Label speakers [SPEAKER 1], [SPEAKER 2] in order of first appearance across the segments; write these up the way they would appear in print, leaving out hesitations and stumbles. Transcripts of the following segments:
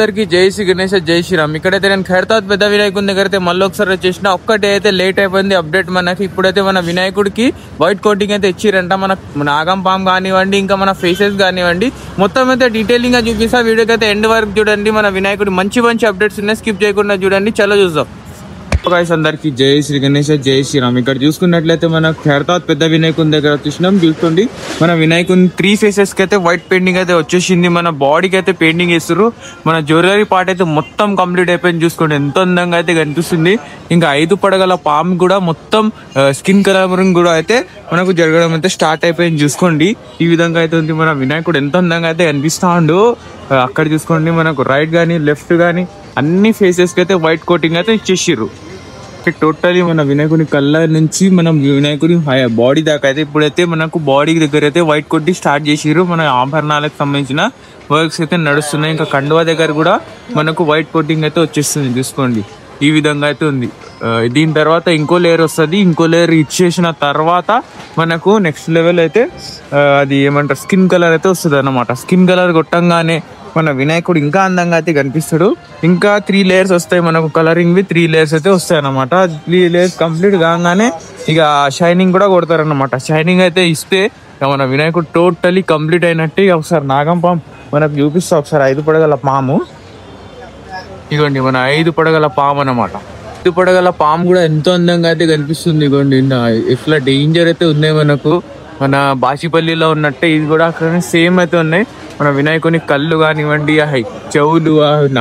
[SPEAKER 1] అందరికి జై శ్రీ గణేష్, జై శ్రీరామ్. ఇక్కడైతే నేను ఖైరతాబాద్ పెద్ద వినాయకుడి దగ్గర అయితే మళ్ళీ ఒకసారి వచ్చేసిన. ఒక్కటే అయితే లేట్ అయిపోయింది అప్డేట్ మనకి. ఇప్పుడైతే మన వినాయకుడికి వైట్ కోటింగ్ అయితే ఇచ్చిరంట. మన నాగం పాము కానివ్వండి, ఇంకా మన ఫేసెస్ కానివ్వండి, మొత్తం అయితే డీటెయిలింగ్ గా చూపిస్తా. వీడియోకి అయితే ఎండ్ వరకు చూడండి. మన వినాయకుడి మంచి మంచి అప్డేట్స్ ఉన్నాయి, స్కిప్ చేయకుండా చూడండి. చలో చూద్దాం. గాయ్స్ అందరికి జై శ్రీ గణేష్, జై శ్రీరామ్. ఇక్కడ చూసుకున్నట్లయితే మన ఖైరతాబాద్ పెద్ద వినాయకుని దగ్గర వచ్చేసినాం. చూసుకోండి, మన వినాయకుని 3 ఫేసెస్ కి అయితే వైట్ పెయింటింగ్ అయితే వచ్చేసింది. మన బాడీకి అయితే పెయింటింగ్ వేస్తారు. మన జ్యువెలరీ పార్ట్ అయితే మొత్తం కంప్లీట్ అయిపోయింది. చూసుకోండి ఎంత అందంగా అయితే కనిపిస్తుంది. ఇంకా 5 పడగల పాము కూడా మొత్తం స్కిన్ కలరింగ్ కూడా అయితే మనకు జరగడం అయితే స్టార్ట్ అయిపోయింది. చూసుకోండి ఈ విధంగా అయితే ఉంది. మన వినాయకుడు ఎంత అందంగా అయితే కనిపిస్తా ఉండు. అక్కడ చూసుకోండి, మనకు రైట్ కానీ లెఫ్ట్ కానీ అన్ని ఫేసెస్ కి అయితే వైట్ కోటింగ్ అయితే ఇచ్చేసిర్రు. టోటలీ మన వినాయకుని కళ్ళ నుంచి మనం వినాయకుని బాడీ దాకా అయితే ఇప్పుడైతే మనకు బాడీ దగ్గర అయితే వైట్ కోటింగ్ స్టార్ట్ చేసిర్రు. మన ఆభరణాలకు సంబంధించిన వర్క్స్ అయితే నడుస్తున్నాయి. ఇంకా కండువా దగ్గర కూడా మనకు వైట్ కోటింగ్ అయితే వచ్చేస్తుంది. చూసుకోండి ఈ విధంగా అయితే ఉంది. దీని తర్వాత ఇంకో లేయర్ వస్తుంది. ఇంకో లేయర్ ఇచ్చేసిన తర్వాత మనకు నెక్స్ట్ లెవెల్ అయితే అది ఏమంటారు, స్కిన్ కలర్ అయితే వస్తుంది అన్నమాట. స్కిన్ కలర్ కొట్టంగానే మన వినాయకుడు ఇంకా అందంగా అయితే కనిపిస్తాడు. ఇంకా 3 లేయర్స్ వస్తాయి మనకు, కలరింగ్ 3 లేయర్స్ అయితే వస్తాయి అన్నమాట. 3 లేయర్స్ కంప్లీట్ కాగానే ఇక షైనింగ్ కూడా కొడతారు అన్నమాట. షైనింగ్ అయితే ఇస్తే మన వినాయకుడు టోటలీ కంప్లీట్ అయినట్టు. ఒకసారి నాగం పాము మనకు చూపిస్తా. ఒకసారి 5 పడగల పాము ఇగోండి, మన 5 పడగల పాము అన్నమాట. 5 పడగల పాము కూడా ఎంతో అందంగా అయితే కనిపిస్తుంది. ఇగోండి ఎట్లా డేంజర్ అయితే ఉన్నాయి మనకు. మన బాచిపల్లిలో ఉన్నట్టే ఇది కూడా అక్కడ సేమ్ అయితే ఉన్నాయి. మన వినాయకుని కళ్ళు కానివ్వండి, చెవులు,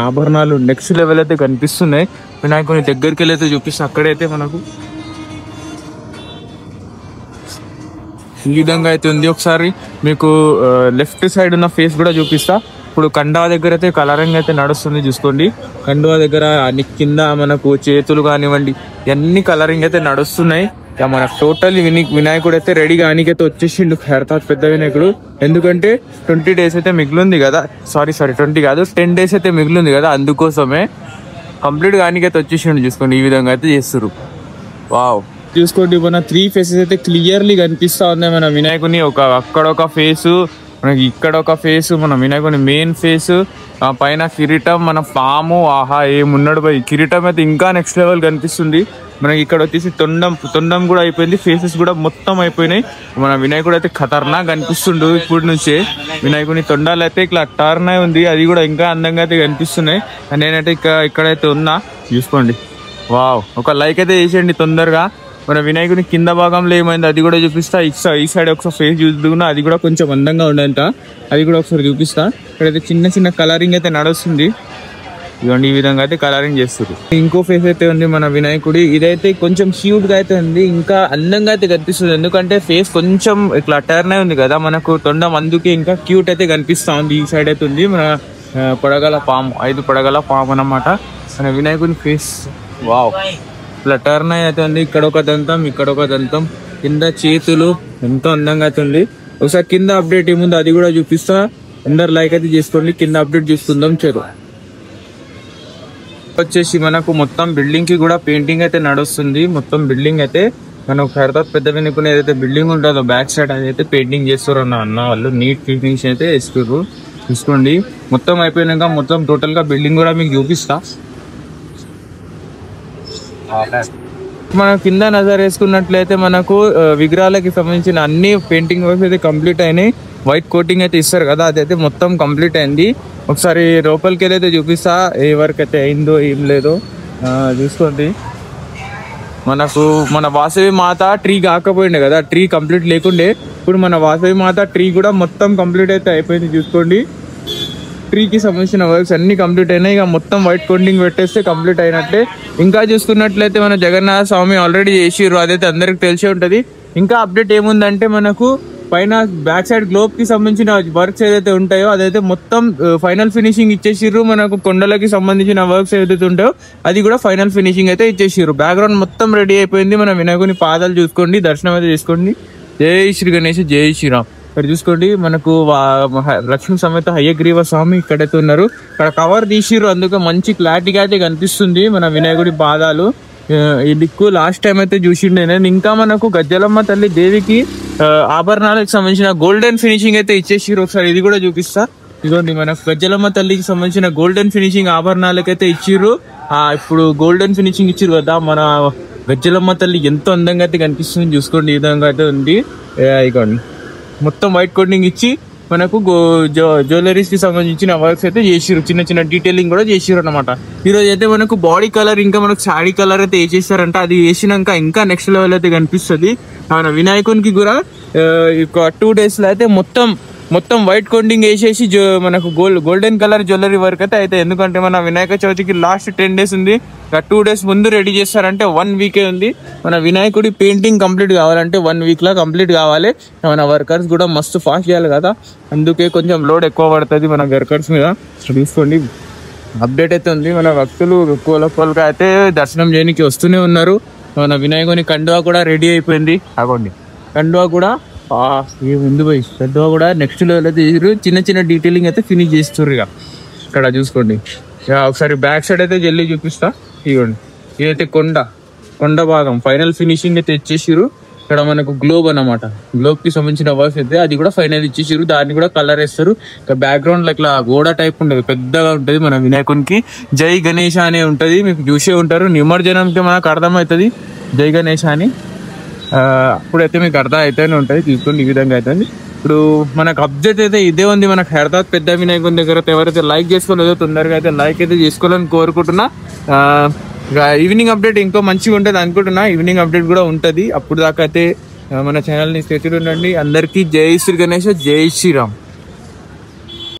[SPEAKER 1] ఆభరణాలు నెక్స్ట్ లెవెల్ అయితే కనిపిస్తున్నాయి. వినాయకుని దగ్గరికి వెళ్ళి అయితే చూపిస్తే అక్కడైతే మనకు ఈ విధంగా అయితే ఉంది. ఒకసారి మీకు లెఫ్ట్ సైడ్ ఉన్న ఫేస్ కూడా చూపిస్తా. ఇప్పుడు కండువా దగ్గర అయితే కలరింగ్ అయితే నడుస్తుంది. చూసుకోండి కండువా దగ్గర అన్ని కింద మనకు చేతులు కానివ్వండి అన్ని కలరింగ్ అయితే నడుస్తున్నాయి. మన టోటల్లీ వినాయకుడు అయితే రెడీ కానికైతే వచ్చేసిండు ఖైరతాబాద్ పెద్ద వినాయకుడు. ఎందుకంటే 20 డేస్ అయితే మిగిలింది కదా, సారీ 20 కాదు 10 డేస్ అయితే మిగిలింది కదా, అందుకోసమే కంప్లీట్ కానికైతే వచ్చేసిండు. చూసుకోండి ఈ విధంగా అయితే చేస్తారు. వావ్, చూసుకోండి మన 3 ఫేసెస్ అయితే క్లియర్లీ కనిపిస్తా ఉన్నాయి. మన వినాయకుని అక్కడ ఒక ఫేసు, మనకి ఇక్కడ ఒక ఫేసు, మన వినాయకుని మెయిన్ ఫేసు, పైన కిరీటం, మన పాము. ఆహా ఏమున్నాడు పోయి, కిరీటం అయితే ఇంకా నెక్స్ట్ లెవెల్ కనిపిస్తుంది. మనకి ఇక్కడ వచ్చేసి తొండం కూడా అయిపోయింది. ఫేసెస్ కూడా మొత్తం అయిపోయినాయి. మన వినాయకుడు అయితే ఖతర్నాక్ కనిపిస్తుండు. ఇప్పుడు నుంచే వినాయకుని తొండాలు అయితే ఇట్లా టర్న్ అయి ఉంది. అది కూడా ఇంకా అందంగా అయితే కనిపిస్తున్నాయి. నేనైతే ఇక్కడైతే ఉన్నా. చూసుకోండి. వావ్, ఒక లైక్ అయితే చేసేయండి తొందరగా. మన వినాయకుని కింద భాగంలో ఏమైంది అది కూడా చూపిస్తా. ఈ సైడ్ ఒకసారి ఫేస్ చూసుకున్నా, అది కూడా కొంచెం అందంగా ఉండంట. అది కూడా ఒకసారి చూపిస్తా. ఇక్కడైతే చిన్న కలరింగ్ అయితే నడుస్తుంది. ఇదిగోండి ఈ విధంగా అయితే కలరింగ్ చేస్తారు. ఇంకో ఫేస్ అయితే ఉంది మన వినాయకుడి. ఇదైతే కొంచెం క్యూట్ గా అయితే ఉంది, ఇంకా అందంగా అయితే కనిపిస్తుంది. ఎందుకంటే ఫేస్ కొంచెం ఇట్లా టర్న్ అయి ఉంది కదా మనకు తొండం, అందుకే ఇంకా క్యూట్ అయితే కనిపిస్తా ఉంది. ఈ సైడ్ అయితే ఉంది మన పడగల పాము, 5 పడగల పాము అన్నమాట మన వినాయకుని ఫేస్. వావ్, ఇట్లా టర్న్ అయితే ఉంది. ఇక్కడ ఒక దంతం, ఇక్కడ ఒక దంతం, కింద చేతులు ఎంతో అందంగా అయితే ఉంది. ఒకసారి కింద అప్డేట్ ఏముందో అది కూడా చూపిస్తా. అందరు లైక్ అయితే చేసుకోండి. కింద అప్డేట్ చూస్తుందాం. చెరు వచ్చేసి మనకు మొత్తం బిల్డింగ్ కి కూడా పెయింటింగ్ అయితే నడుస్తుంది. మొత్తం బిల్డింగ్ అయితే మనం ఖైరతాబాద్ పెద్ద వినాయకుని ఏదైతే బిల్డింగ్ ఉంటుందో బ్యాక్ సైడ్ అదైతే పెయింటింగ్ చేస్తారు అన్న వాళ్ళు. నీట్ ఫినిషింగ్ అయితే ఇస్తారు. చూసుకోండి మొత్తం అయిపోయినాక మొత్తం టోటల్ గా బిల్డింగ్ కూడా మీకు చూపిస్తా. మనం కింద నజర్ వేసుకున్నట్లయితే మనకు విగ్రహాలకి సంబంధించిన అన్ని పెయింటింగ్ వర్క్స్ అయితే కంప్లీట్ అయినాయి. వైట్ కోటింగ్ అయితే ఇస్తారు కదా, అదైతే మొత్తం కంప్లీట్ అయింది. ఒకసారి లోపలికి వెళ్ళైతే చూపిస్తా ఏ వర్క్ అయితే అయిందో ఏం లేదో. చూసుకోండి మనకు మన వాసవి మాత ట్రీ కాకపోయిండే కదా, ట్రీ కంప్లీట్ లేకుండే. ఇప్పుడు మన వాసవి మాత ట్రీ కూడా మొత్తం కంప్లీట్ అయితే అయిపోయింది. చూసుకోండి ట్రీకి సంబంధించిన వర్క్స్ అన్ని కంప్లీట్ అయినాయి. ఇక మొత్తం వైట్ కోటింగ్ పెట్టేస్తే కంప్లీట్ అయినట్టే. ఇంకా చూసుకున్నట్లయితే మన జగన్నాథ స్వామి ఆల్రెడీ చేసిర్రు, అదైతే అందరికి తెలిసే ఉంటుంది. ఇంకా అప్డేట్ ఏముందంటే మనకు పైన బ్యాక్ సైడ్ గ్లోబ్ కి సంబంధించిన వర్క్స్ ఏదైతే ఉంటాయో అదైతే మొత్తం ఫైనల్ ఫినిషింగ్ ఇచ్చేసిర్రు. మనకు కొండలకి సంబంధించిన వర్క్స్ ఏదైతే ఉంటాయో అది కూడా ఫైనల్ ఫినిషింగ్ అయితే ఇచ్చేసిర్రు. బ్యాక్గ్రౌండ్ మొత్తం రెడీ అయిపోయింది. మన వినాయకుని పాదాలు చూసుకోండి, దర్శనం అయితే చేసుకోండి. జై శ్రీ గణేష్, జై శ్రీరామ్. ఇక్కడ చూసుకోండి మనకు లక్ష్మీ సమేత హయగ్రీవ స్వామి ఇక్కడైతే ఉన్నారు. ఇక్కడ కవర్ తీసిర్రు, అందుకే మంచి క్లారిటీగా అయితే కనిపిస్తుంది మన వినాయకుడి పాదాలు. ఈ దిక్కు లాస్ట్ టైం అయితే చూసిండే నేను. ఇంకా మనకు గజ్జలమ్మ తల్లి దేవికి ఆభరణాలకు సంబంధించిన గోల్డెన్ ఫినిషింగ్ అయితే ఇచ్చేసిర్రు. ఒకసారి ఇది కూడా చూపిస్తా. ఇదిగోండి మన గజ్జలమ్మ తల్లికి సంబంధించిన గోల్డెన్ ఫినిషింగ్ ఆభరణాలకైతే ఇచ్చిర్రు. ఇప్పుడు గోల్డెన్ ఫినిషింగ్ ఇచ్చిర్రు కదా, మన గజ్జలమ్మ తల్లి ఎంతో అందంగా అయితే కనిపిస్తుంది. చూసుకోండి ఈ విధంగా అయితే ఉంది. ఇదిగోండి మొత్తం వైట్ కోటింగ్ ఇచ్చి మనకు జ్యువెలరీస్ కి సంబంధించిన వర్క్స్ అయితే చేసిర్రు, చిన్న చిన్న డీటెయిలింగ్ కూడా చేసిర్రు అనమాట. ఈ రోజు అయితే మనకు బాడీ కలర్ ఇంకా మనకు శారీ కలర్ అయితే వేసేసారంట. అది వేసినాక ఇంకా నెక్స్ట్ లెవెల్ అయితే కనిపిస్తుంది. మన వినాయకునికి కూడా 2 days లో అయితే మొత్తం వైట్ కోటింగ్ వేసేసి మనకు గోల్డెన్ కలర్ జ్యువెలరీ వర్క్ అయితే ఎందుకంటే మన వినాయక చవితికి లాస్ట్ 10 days ఉంది. 2 days ముందు రెడీ చేస్తారంటే 1 week ఉంది. మన వినాయకుడి పెయింటింగ్ కంప్లీట్ కావాలంటే 1 week లా కంప్లీట్ కావాలి. మన వర్కర్స్ కూడా మస్తు ఫాస్ట్ చేయాలి కదా, అందుకే కొంచెం లోడ్ ఎక్కువ పడుతుంది మన వర్కర్స్ మీద. చూసుకోండి అప్డేట్ అయితే ఉంది. మన భక్తులు కోలకోలుగా అయితే దర్శనం చేయడానికి వస్తూనే ఉన్నారు. మన వినాయకుని కండువా కూడా రెడీ అయిపోయింది. అగోండి కండువా కూడా ముందు పోయి కండువా కూడా నెక్స్ట్ లెవెల్ అయితే చిన్న చిన్న డీటెయిలింగ్ అయితే ఫినిష్ చేస్తారు. ఇక ఇక్కడ చూసుకోండి. ఒకసారి బ్యాక్ సైడ్ అయితే జల్లి చూపిస్తా. ఇవ్వండి ఇదైతే కొండ భాగం ఫైనల్ ఫినిషింగ్ అయితే ఇచ్చేసిరు. ఇక్కడ మనకు గ్లోబ్ అన్నమాట, గ్లోబ్ కి సంబంధించిన వర్క్ అయితే అది కూడా ఫైనల్ ఇచ్చేసిరు. దాన్ని కూడా కలర్ వేస్తారు. ఇక బ్యాక్గ్రౌండ్ లో ఇట్లా గోడ టైప్ ఉండదు, పెద్దగా ఉంటది. మన వినాయకునికి జై గణేష అనే ఉంటది, మీకు చూసే ఉంటారు. నిమజ్జనంకి మనకు అర్థమవుతుంది జై గణేష అని. అప్పుడైతే మీకు అర్థం అయితేనే ఉంటుంది. చూసుకోండి ఈ విధంగా అవుతుంది. ఇప్పుడు మనకు అప్డేట్ అయితే ఇదే ఉంది. మనకు హైదరాబాద్ పెద్ద వినాయకుని దగ్గర అయితే ఎవరైతే లైక్ చేసుకోలేదో తొందరగా అయితే లైక్ అయితే చేసుకోవాలని కోరుకుంటున్నా. ఈవినింగ్ అప్డేట్ ఇంకో మంచిగా ఉంటుంది అనుకుంటున్నా. ఈవినింగ్ అప్డేట్ కూడా ఉంటుంది. అప్పుడు దాకా అయితే మన ఛానల్ని స్థితిలో ఉండండి. అందరికీ జై శ్రీ గణేష్, జై శ్రీరామ్.